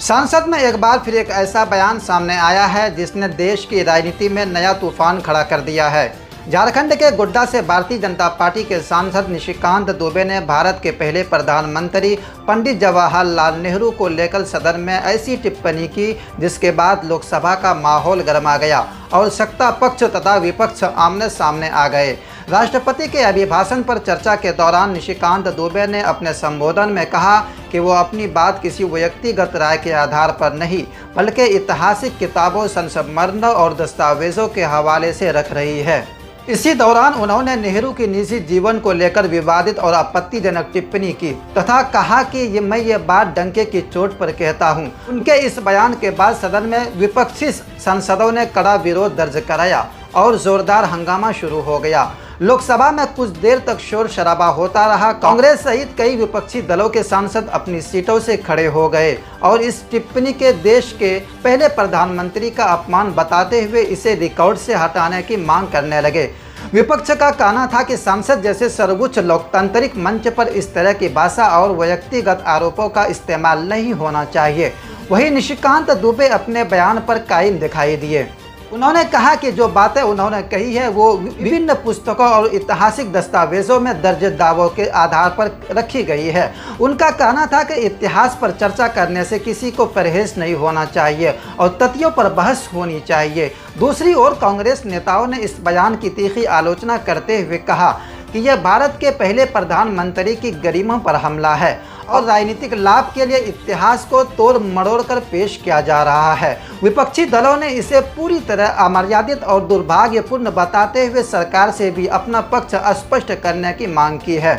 संसद में एक बार फिर एक ऐसा बयान सामने आया है जिसने देश की राजनीति में नया तूफान खड़ा कर दिया है। झारखंड के गोड्डा से भारतीय जनता पार्टी के सांसद निशिकांत दुबे ने भारत के पहले प्रधानमंत्री पंडित जवाहरलाल नेहरू को लेकर सदन में ऐसी टिप्पणी की जिसके बाद लोकसभा का माहौल गरमा गया और सत्ता पक्ष तथा विपक्ष आमने सामने आ गए। राष्ट्रपति के अभिभाषण पर चर्चा के दौरान निशिकांत दुबे ने अपने संबोधन में कहा कि वो अपनी बात किसी व्यक्तिगत राय के आधार पर नहीं बल्कि ऐतिहासिक किताबों, संस्मरणों और दस्तावेजों के हवाले से रख रही है। इसी दौरान उन्होंने नेहरू की निजी जीवन को लेकर विवादित और आपत्तिजनक टिप्पणी की तथा कहा कि मैं ये बात डंके की चोट पर कहता हूँ। उनके इस बयान के बाद सदन में विपक्षी सांसदों ने कड़ा विरोध दर्ज कराया और जोरदार हंगामा शुरू हो गया। लोकसभा में कुछ देर तक शोर शराबा होता रहा। कांग्रेस सहित कई विपक्षी दलों के सांसद अपनी सीटों से खड़े हो गए और इस टिप्पणी के देश के पहले प्रधानमंत्री का अपमान बताते हुए इसे रिकॉर्ड से हटाने की मांग करने लगे। विपक्ष का कहना था कि संसद जैसे सर्वोच्च लोकतांत्रिक मंच पर इस तरह की भाषा और व्यक्तिगत आरोपों का इस्तेमाल नहीं होना चाहिए। वहीं निशिकांत दुबे अपने बयान पर कायम दिखाई दिए। उन्होंने कहा कि जो बातें उन्होंने कही है वो विभिन्न पुस्तकों और ऐतिहासिक दस्तावेजों में दर्ज दावों के आधार पर रखी गई है। उनका कहना था कि इतिहास पर चर्चा करने से किसी को परहेज नहीं होना चाहिए और तथ्यों पर बहस होनी चाहिए। दूसरी ओर कांग्रेस नेताओं ने इस बयान की तीखी आलोचना करते हुए कहा कि यह भारत के पहले प्रधानमंत्री की गरिमा पर हमला है और राजनीतिक लाभ के लिए इतिहास को तोड़ मरोड़ कर पेश किया जा रहा है। विपक्षी दलों ने इसे पूरी तरह अमर्यादित और दुर्भाग्यपूर्ण बताते हुए सरकार से भी अपना पक्ष स्पष्ट करने की मांग की है।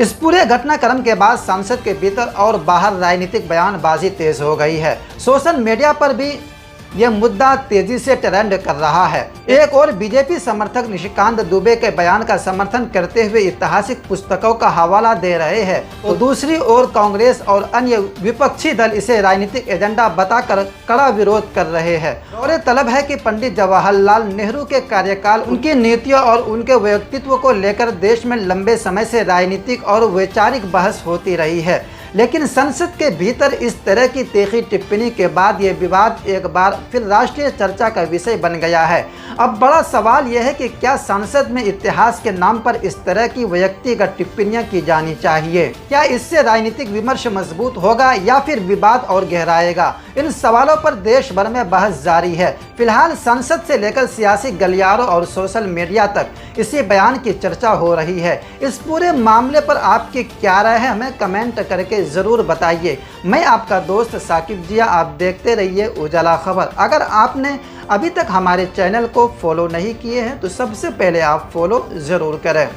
इस पूरे घटनाक्रम के बाद संसद के भीतर और बाहर राजनीतिक बयानबाजी तेज हो गई है। सोशल मीडिया पर भी यह मुद्दा तेजी से ट्रेंड कर रहा है। एक और बीजेपी समर्थक निशिकांत दुबे के बयान का समर्थन करते हुए ऐतिहासिक पुस्तकों का हवाला दे रहे हैं, तो दूसरी ओर कांग्रेस और अन्य विपक्षी दल इसे राजनीतिक एजेंडा बताकर कड़ा विरोध कर रहे हैं। और तलब है कि पंडित जवाहरलाल नेहरू के कार्यकाल, उनकी नीतियों और उनके व्यक्तित्व को लेकर देश में लंबे समय से राजनीतिक और वैचारिक बहस होती रही है, लेकिन संसद के भीतर इस तरह की तीखी टिप्पणी के बाद ये विवाद एक बार फिर राष्ट्रीय चर्चा का विषय बन गया है। अब बड़ा सवाल यह है कि क्या संसद में इतिहास के नाम पर इस तरह की व्यक्तिगत टिप्पणियां की जानी चाहिए? क्या इससे राजनीतिक विमर्श मजबूत होगा या फिर विवाद और गहराएगा? इन सवालों पर देश भर में बहस जारी है। फिलहाल संसद से लेकर सियासी गलियारों और सोशल मीडिया तक इसी बयान की चर्चा हो रही है। इस पूरे मामले पर आपकी क्या राय है, हमें कमेंट करके ज़रूर बताइए। मैं आपका दोस्त साकिब जिया, आप देखते रहिए उजाला खबर। अगर आपने अभी तक हमारे चैनल को फॉलो नहीं किए हैं तो सबसे पहले आप फॉलो ज़रूर करें।